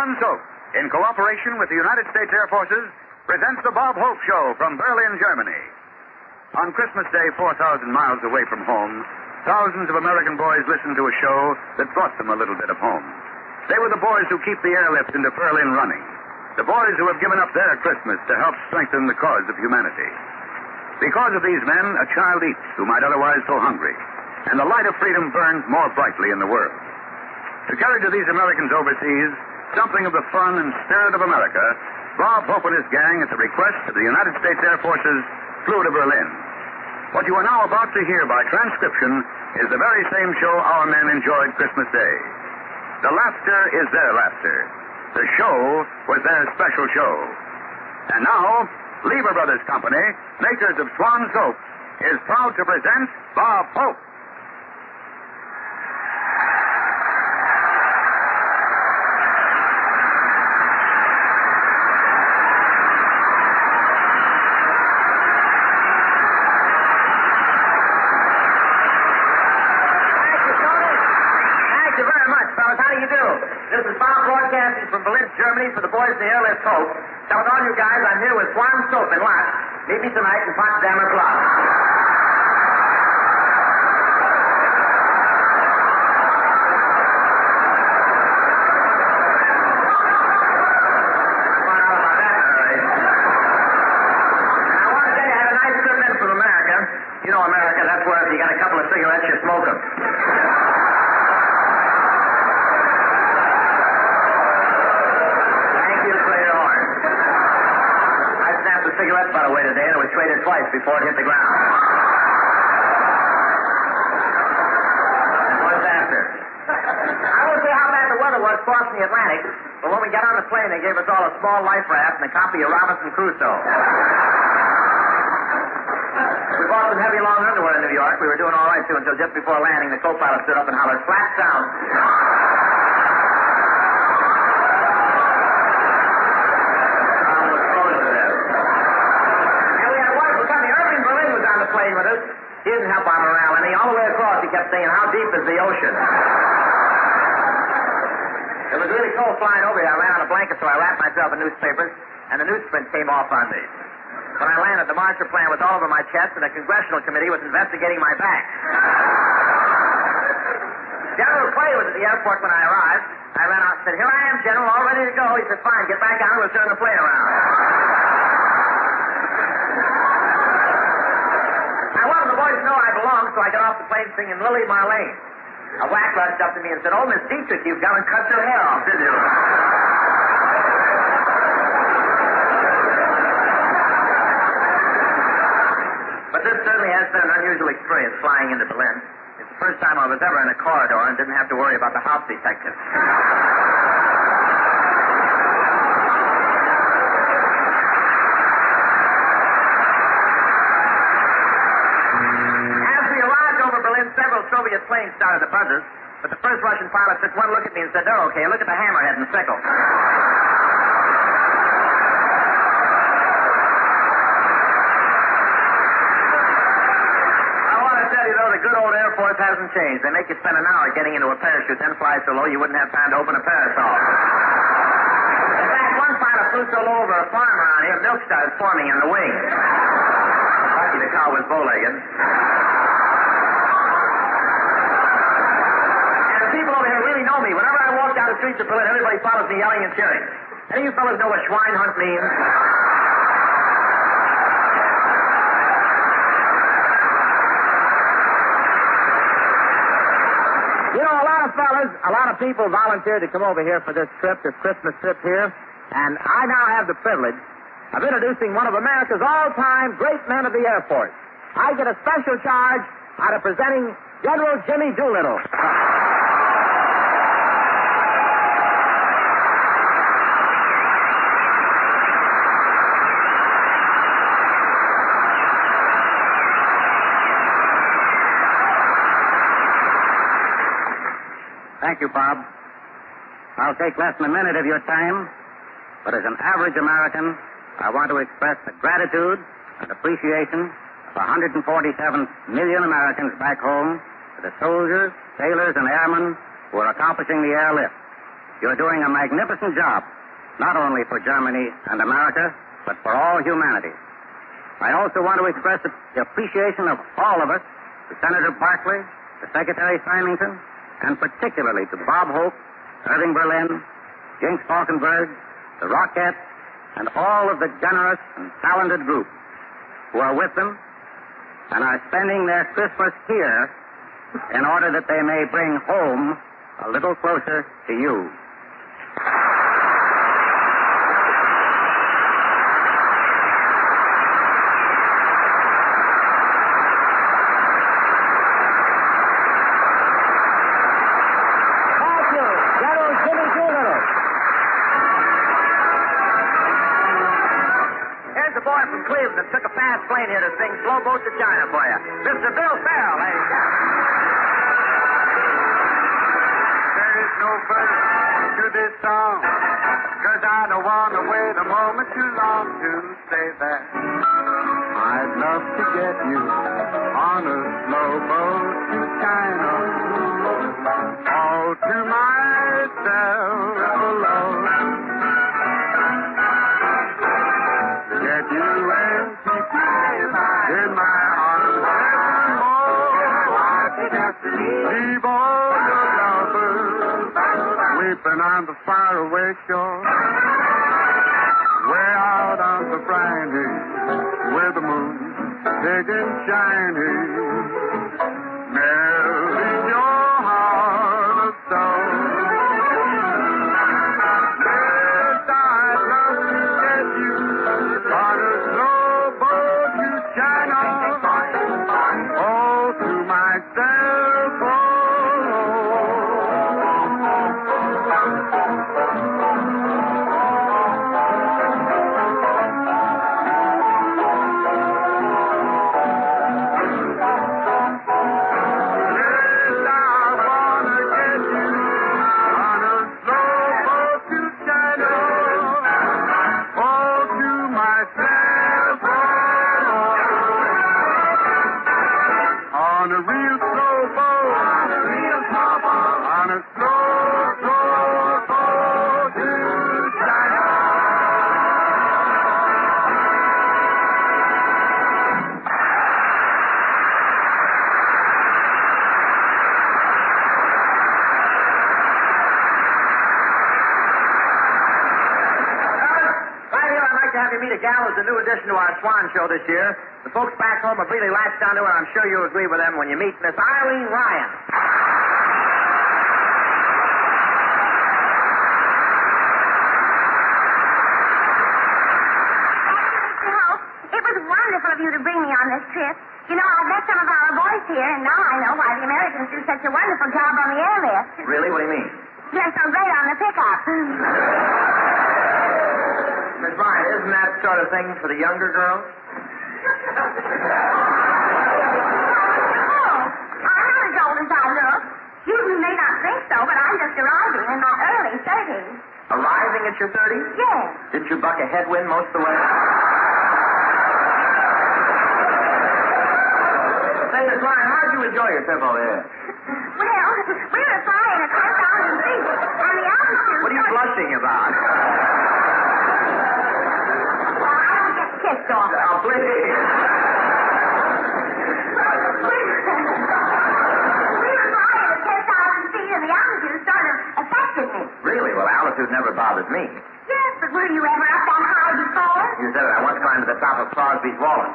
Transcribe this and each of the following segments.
Soap, in cooperation with the United States Air Forces, presents the Bob Hope Show from Berlin, Germany. On Christmas Day, 4,000 miles away from home, thousands of American boys listened to a show that brought them a little bit of home. They were the boys who keep the airlift into Berlin running. The boys who have given up their Christmas to help strengthen the cause of humanity. Because of these men, a child eats who might otherwise go hungry, and the light of freedom burns more brightly in the world. To carry to these Americans overseas something of the fun and spirit of America, Bob Hope and his gang, at the request of the United States Air Forces, flew to Berlin. What you are now about to hear by transcription is the very same show our men enjoyed Christmas Day. The laughter is their laughter. The show was their special show. And now, Lever Brothers Company, makers of Swan Soap, is proud to present Bob Hope. This is Bob broadcasting from Berlin, Germany for the boys in the airlift Hope. Telling all you guys I'm here with Swan Soap in Lot. Meet me tonight in Potsdamer Platz. You know America, that's where if you got a couple of cigarettes, you smoke them. Thank you for your horn. I snapped a cigarette butt away today, and it was traded twice before it hit the ground. What's after? I won't say how bad the weather was crossing the Atlantic, but when we got on the plane, they gave us all a small life raft and a copy of Robinson Crusoe. We bought some heavy long underwear in New York. We were doing all right, too, until just before landing, the co-pilot stood up and hollered, "Flat down." Almost froze to death. And we had a wonderful company. Irving Berlin was on the plane with us. He didn't help our morale any. All the way across, he kept saying, "How deep is the ocean?" It was really cold flying over here. I ran out of blankets, so I wrapped myself in newspapers, and the newsprint came off on me. When I landed, the Marshall Plan was all over my chest, and the Congressional Committee was investigating my back. General Clay was at the airport when I arrived. I ran out and said, "Here I am, General, all ready to go." He said, "Fine, get back on, we'll turn the plane around." I wanted the boys to know I belonged, so I got off the plane singing Lily Marlene. A whack rushed up to me and said, "Oh, Miss Dietrich, you've gone and cut your hair off, did you?" But this certainly has been an unusual experience flying into Berlin. It's the first time I was ever in a corridor and didn't have to worry about the house detective. As we arrived over Berlin, several Soviet planes started to buzz us, but the first Russian pilot took one look at me and said, "They're okay. Look at the hammerhead and sickle." The good old Air Force hasn't changed. They make you spend an hour getting into a parachute, then fly so low you wouldn't have time to open a parasol. In fact, one pilot flew so low over a farm around here, milk started forming on the wing. Lucky the cow was bow-legged. And the people over here really know me. Whenever I walk down the streets of Berlin, everybody follows me yelling and cheering. Any of you fellas know what Schweinhund means? You know, a lot of people volunteered to come over here for this trip, this Christmas trip here, and I now have the privilege of introducing one of America's all-time great men of the Air Force. I get a special charge out of presenting General Jimmy Doolittle. Thank you, Bob. I'll take less than a minute of your time, but as an average American, I want to express the gratitude and appreciation of 147 million Americans back home to the soldiers, sailors, and airmen who are accomplishing the airlift. You're doing a magnificent job, not only for Germany and America, but for all humanity. I also want to express the appreciation of all of us to Senator Barkley, to Secretary Symington, and particularly to Bob Hope, Irving Berlin, Jinx Falkenberg, the Rockettes, and all of the generous and talented group who are with them and are spending their Christmas here in order that they may bring home a little closer to you. From Cleveland took a fast plane here to sing Slow Boat to China for you. Mr. Bill Farrell, ladies and gentlemen. There is no verse to this song, 'cause I don't want to wait a moment too long to say that I'd love to get you on a slow boat to China, all to myself alone. Get you and keep you in my arms evermore. Leave all your lovers weeping on the faraway shore. Way out on the briny, where the moon big and shiny, melting your heart of stone. Yes, I'd love to get you on a slow boat to China, all to myself alone. Yes, I wanna get you on a slow boat to China, all to myself alone. On a real slow boat, on a real slow boat, on a slow, slow boat to China. Right here, I'd like to have you meet a gal who's a new addition to our Swan Show this year. The folks back home have really latched onto her. I'm sure you'll agree with them when you meet Miss Eileen Ryan. Mr. Hope, it was wonderful of you to bring me on this trip. You know, I've met some of our boys here, and now I know why the Americans do such a wonderful job on the airlift. Really? What do you mean? They're so great on the pickup. Miss Ryan, isn't that sort of thing for the younger girls? Oh, I'm not as old as I look. You may not think so, but I'm just arriving in my early 30s. Arriving at your 30s? Yes. Didn't you buck a headwind most of the way? Say, Miss Ryan, how'd you enjoy your trip over here? Well, we were flying at 10,000 feet, and the altitude... What are you blushing about? Well, I don't get kissed off. Oh, please. We were flying at 10,000 feet, and the altitude sort of affected me. Really? Well, altitude never bothered me. Yes, but were you ever up that high before? You said it. I once climbed to the top of Crosby's Wallen.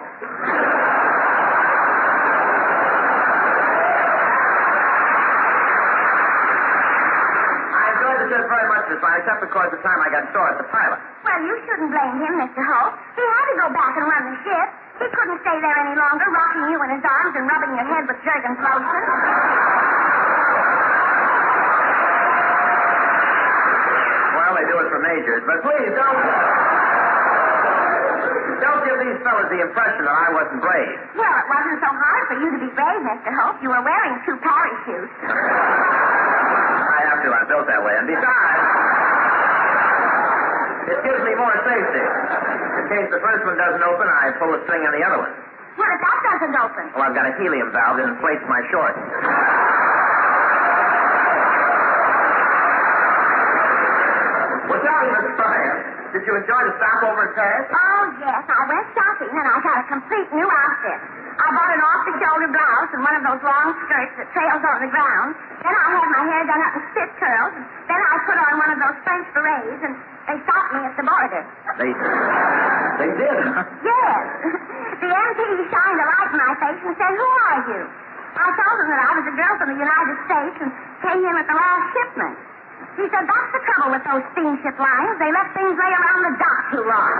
Very much this line, except because the time I got sore at the pilot. Well, you shouldn't blame him, Mr. Hope. He had to go back and run the ship. He couldn't stay there any longer, rocking you in his arms and rubbing your head with jerk and lotion. Well, they do it for majors, but please don't give these fellas the impression that I wasn't brave. Well, it wasn't so hard for you to be brave, Mr. Hope. You were wearing 2 parachutes. I have to. I'm built that way. And besides, it gives me more safety. In case the first one doesn't open, I pull the string on the other one. What if that doesn't open? Well, I've got a helium valve that inflates my shorts. Did you enjoy the stopover at Paris? Oh, yes. I went shopping, and I got a complete new outfit. I bought an off-the-shoulder blouse and one of those long skirts that trails over the ground. Then I had my hair done up in spit curls. And then I put on one of those French berets, and they stopped me at the border. They did? Yes. The MP shined a light in my face and said, "Who are you?" I told him that I was a girl from the United States and came in with the last shipment. He said, "That's the trouble with those steamship lines. They let things lay around the dock too long."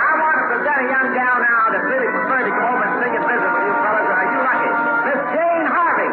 I want to present a young gal now that really preferred to come over and sing and visit with you fellas. Are you lucky? Miss Jane Harvey.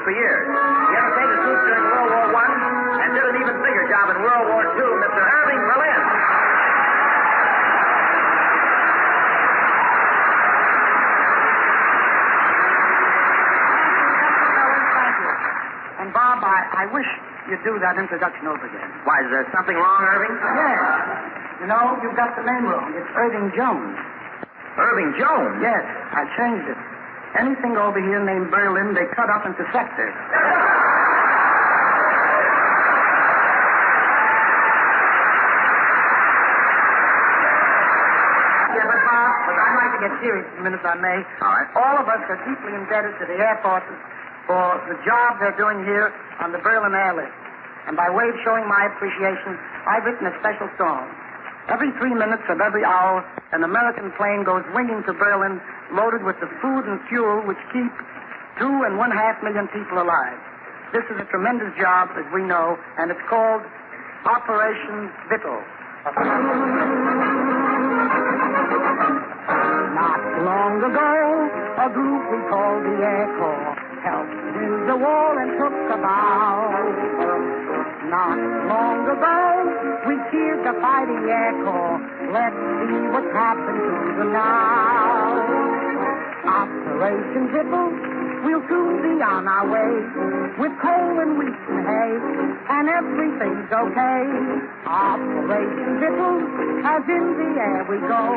For years. He entertained the troops during World War I and did an even bigger job in World War II, Mr. Irving Berlin. Thank you. And, Bob, I wish you'd do that introduction over again. Why, is there something wrong, Irving? Yes. You know, you've got the name wrong. It's Irving Jones. Irving Jones? Yes, I changed it. Anything over here named Berlin, they cut up into sectors. Yeah, but I'd like to get serious for a minute, if I may. All right. All of us are deeply indebted to the Air Forces for the job they're doing here on the Berlin airlift. And by way of showing my appreciation, I've written a special song. Every 3 minutes of every hour, an American plane goes winging to Berlin loaded with the food and fuel which keep 2.5 million people alive. This is a tremendous job, as we know, and it's called Operation Vittel. Not long ago, a group we called the Air Corps helped build the wall and took the bow. Not long ago, we cheered the fighting Air Corps. Let's see what's happened to them now. Operation Vittel, we'll soon be on our way with coal and wheat and hay, and everything's okay. Operation Vittel, as in the air we go.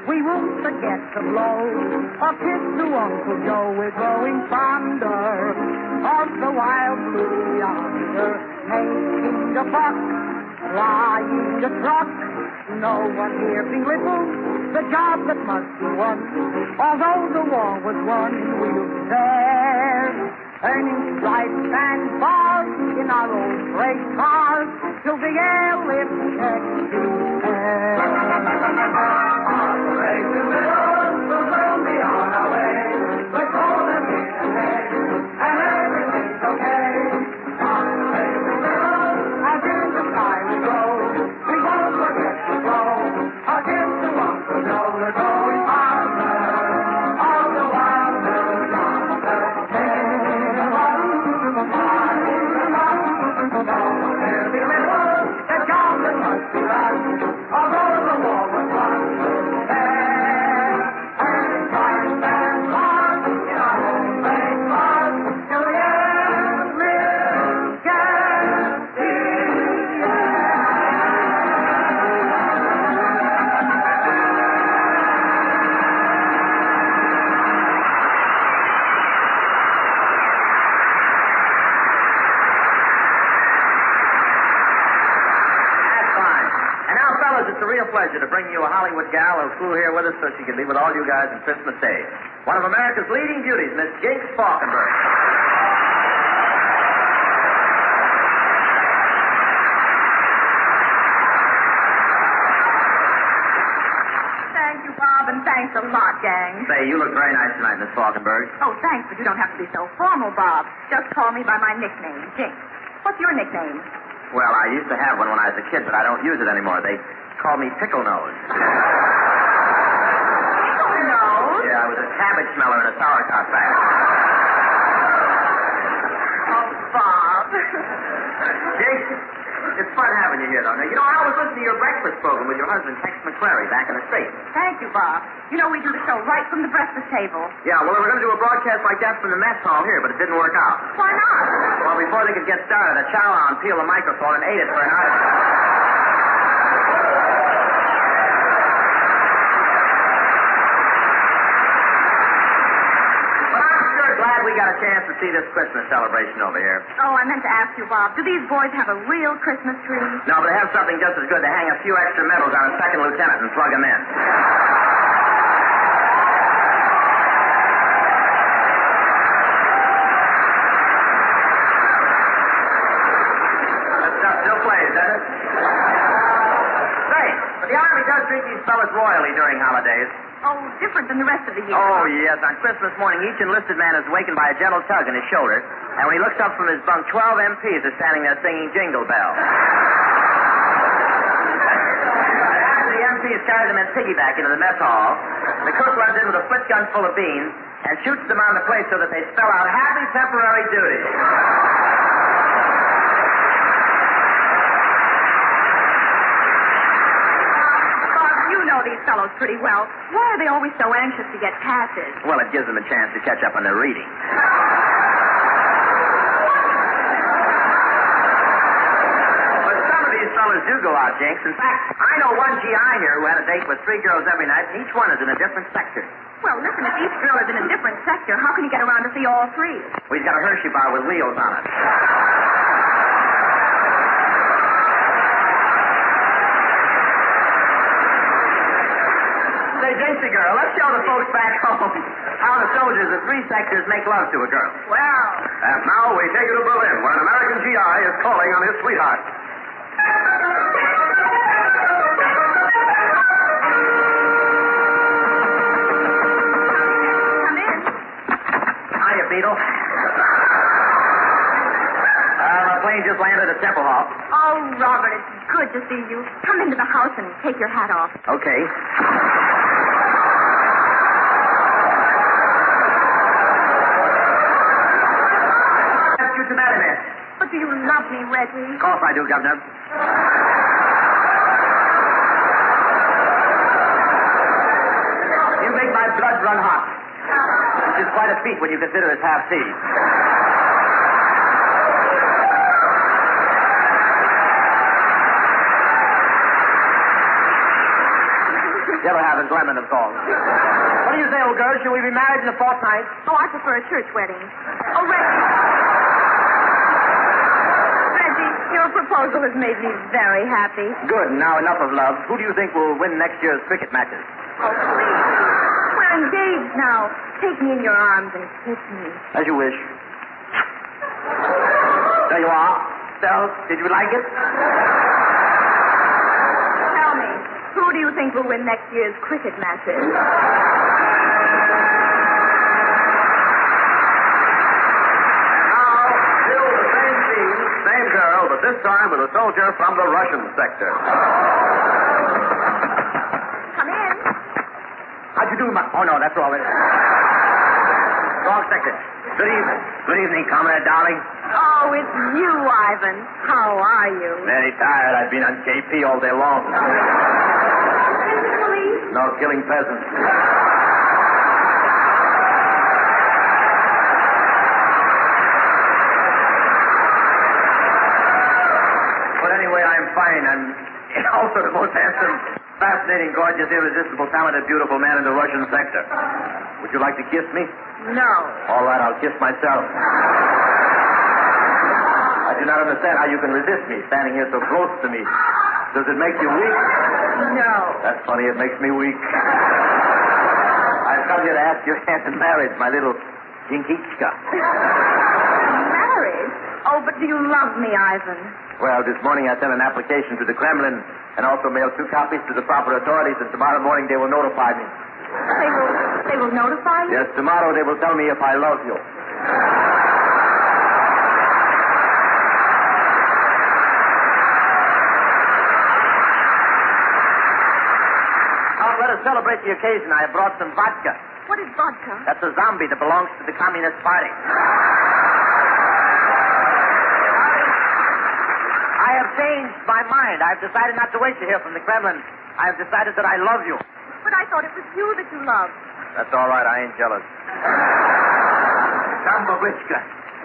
We won't forget to blow a kiss to Uncle Joe. We're growing fonder of the wild blue yonder, making a buck, flying a truck. No one here belittles the job that must be won. Although the war was won, we'll be there, earning stripes and bars in our old freight cars till the airlift checks the air. Operation Bills will soon be on our way. We're golden in the day, and everything's okay. Operation Bills, out in the sky we go. We won't forget to go. Out into Uncle Joe, we're going faster. All the while we're yonder. The job that must be done, although the war was won, we'll there, and fight and march in our own great cause, till the end we'll get the It's a real pleasure to bring you a Hollywood gal who flew here with us so she could be with all you guys on Christmas Day. One of America's leading beauties, Miss Jinx Falkenberg. Thank you, Bob, and thanks a lot, gang. Say, you look very nice tonight, Miss Falkenberg. Oh, thanks, but you don't have to be so formal, Bob. Just call me by my nickname, Jinx. What's your nickname? Well, I used to have one when I was a kid, but I don't use it anymore. They call me Pickle Nose. Pickle Nose? Yeah, I was a cabbage smeller in a sauerkraut factory. Oh, Bob. Jinx, it's fun having you here, though. Now, you know, I was listening to your breakfast program with your husband, Tex McCrary, back in the States. Thank you, Bob. You know, we do the show right from the breakfast table. Yeah, well, we were going to do a broadcast like that from the mess hall here, but it didn't work out. Why not? Well, before they could get started, a chow-on peeled the microphone and ate it for an hour. But I'm sure glad we got a chance to see this Christmas celebration over here. Oh, I meant to ask you, Bob, do these boys have a real Christmas tree? No, but they have something just as good to hang a few extra medals on a second lieutenant and plug them in. The Army does treat these fellas royally during holidays. Oh, different than the rest of the year. Oh, yes. On Christmas morning, each enlisted man is awakened by a gentle tug in his shoulder, and when he looks up from his bunk, 12 MPs are standing there singing Jingle Bell. After the MPs carry them in piggyback into the mess hall, the cook runs in with a split gun full of beans and shoots them on the plate so that they spell out happy temporary duty. These fellows pretty well. Why are they always so anxious to get passes? Well, it gives them a chance to catch up on their reading. But some of these fellas do go out, Jinx. In fact, I know one GI here who had a date with 3 girls every night, and each one is in a different sector. Well, listen, if each girl is in a different sector, how can you get around to see all 3? Well, he's got a Hershey bar with wheels on it. Say, Jinxie girl, let's show the folks back home how the soldiers of 3 sectors make love to a girl. Well. And now we take you to Berlin, where an American GI is calling on his sweetheart. Come in. Hiya, Beetle. The plane just landed at Temple Hall. Oh, Robert, it's good to see you. Come into the house and take your hat off. Okay. But do you love me, Reggie? Of course I do, Governor. You make my blood run hot. Which is quite a feat when you consider it's half tea. You ever have a lemon of song? What do you say, old girl? Should we be married in a fortnight? Oh, I prefer a church wedding. Oh, Reggie. Reggie, your proposal has made me very happy. Good. Now enough of love. Who do you think will win next year's cricket matches? Oh, please. We're engaged now. Take me in your arms and kiss me. As you wish. There you are. Stella, did you like it? Tell me, who do you think will win next year's cricket matches? Now, still the same team, same girl, but this time with a soldier from the Russian sector. Come in. How'd you do, Oh, no, that's all right. Wrong sector. Good evening. Good evening, comrade, darling. Oh, it's you, Ivan. How are you? Very tired. I've been on JP all day long. Police? No, killing peasants. But anyway, I'm fine. I'm also the most handsome, fascinating, gorgeous, irresistible, talented, beautiful man in the Russian sector. Would you like to kiss me? No. All right, I'll kiss myself. I do not understand how you can resist me, standing here so close to me. Does it make you weak? No. That's funny, it makes me weak. I've come here to ask your hand in marriage, my little Jinkichka. Marriage? Oh, but do you love me, Ivan? Well, this morning I sent an application to the Kremlin and also mailed 2 copies to the proper authorities, and tomorrow morning they will notify me. They will notify you? Yes, tomorrow they will tell me if I love you. Now, let us celebrate the occasion. I have brought some vodka. What is vodka? That's a zombie that belongs to the Communist Party. I have changed my mind. I've decided not to wait to hear from the Kremlin. I have decided that I love you. But I thought it was you that you loved. That's all right. I ain't jealous. Come, Babichka.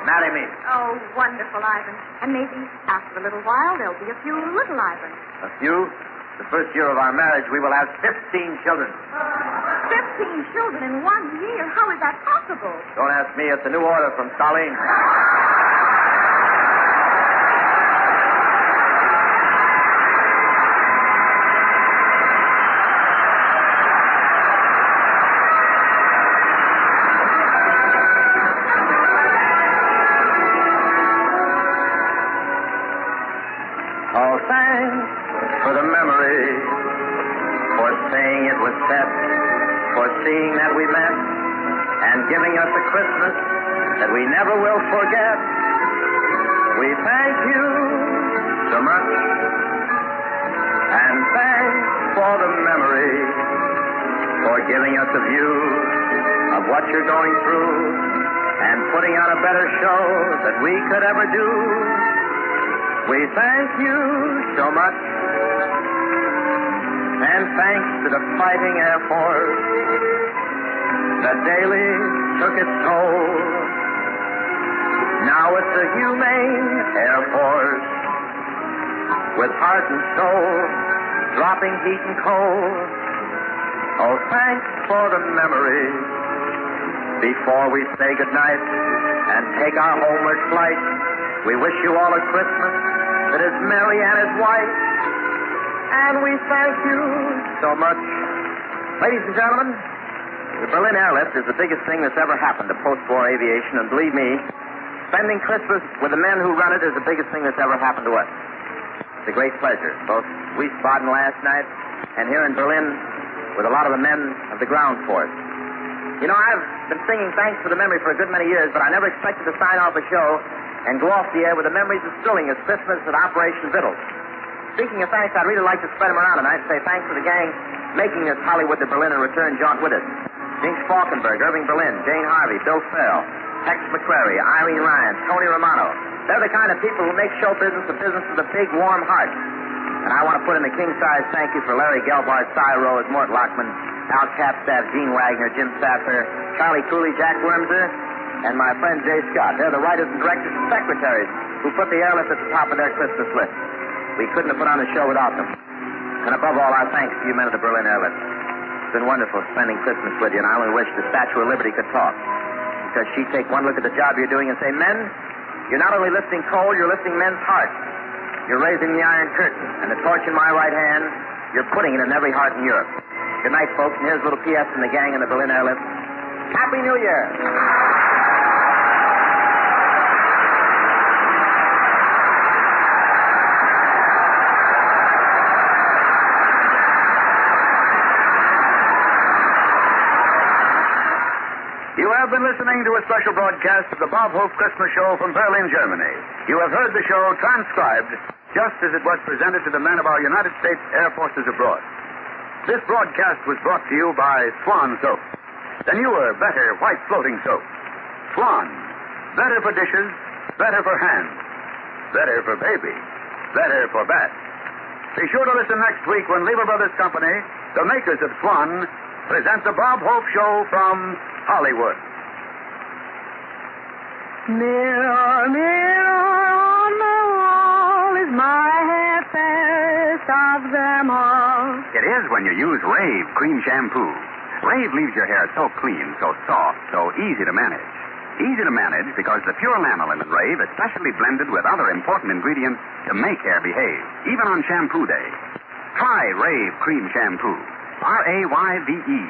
Marry me. Oh, wonderful, Ivan. And maybe after a little while there'll be a few little Ivans. A few? The first year of our marriage, we will have 15 children. 15 children in 1 year? How is that possible? Don't ask me. It's a new order from Stalin. Oh, thanks for the memory, for saying it was set, for seeing that we met, and giving us a Christmas that we never will forget. We thank you so much, and thanks for the memory, for giving us a view of what you're going through, and putting on a better show than we could ever do. We thank you so much, and thanks to the fighting Air Force that daily took its toll. Now it's a humane Air Force with heart and soul, dropping heat and cold. Oh, thanks for the memory before we say goodnight and take our homeward flight. We wish you all a Christmas that is merry and is white, and we thank you so much. Ladies and gentlemen, the Berlin airlift is the biggest thing that's ever happened to post-war aviation, and believe me, spending Christmas with the men who run it is the biggest thing that's ever happened to us. It's a great pleasure, both Wiesbaden last night and here in Berlin with a lot of the men of the ground force. You know, I've been singing Thanks for the Memory for a good many years, but I never expected to sign off a show and go off the air with the memories as thrilling as Christmas at Operation Vittles. Speaking of thanks, I'd really like to spread them around tonight and say thanks to the gang making this Hollywood to Berlin and return jaunt with us. Jinx Falkenberg, Irving Berlin, Jane Harvey, Bill Farrell, Tex McCrary, Irene Ryan, Tony Romano. They're the kind of people who make show business a business with a big, warm heart. And I want to put in a king-size thank you for Larry Gelbart, Cy Rose, Mort Lockman, Al Capstaff, Gene Wagner, Jim Saffer, Charlie Cooley, Jack Wormser, and my friend Jay Scott. They're the writers and directors and secretaries who put the airlift at the top of their Christmas list. We couldn't have put on the show without them. And above all, our thanks to you men of the Berlin airlift. been wonderful spending Christmas with you, and I only wish the Statue of Liberty could talk. Because she'd take one look at the job you're doing and say, men, you're not only lifting coal, you're lifting men's hearts. You're raising the Iron Curtain, and the torch in my right hand, you're putting it in every heart in Europe. Good night, folks, and here's a little P.S. from the gang in the Berlin airlift. Happy New Year! You have been listening to a special broadcast of the Bob Hope Christmas Show from Berlin, Germany. You have heard the show transcribed just as it was presented to the men of our United States Air Forces abroad. This broadcast was brought to you by Swan Soap, the newer, better white floating soap. Swan, better for dishes, better for hands, better for baby, better for bats. Be sure to listen next week when Lever Brothers Company, the makers of Swan, present the Bob Hope Show from Hollywood. Mirror, mirror on the wall, is my hair fairest of them all? It is when you use Rave cream shampoo. Rave leaves your hair so clean, so soft, so easy to manage. Easy to manage because the pure lanolin in Rave is specially blended with other important ingredients to make hair behave, even on shampoo day. Try Rave cream shampoo. R-A-Y-V-E.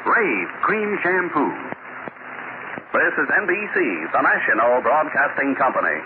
Rave cream shampoo. This is NBC, the National Broadcasting Company.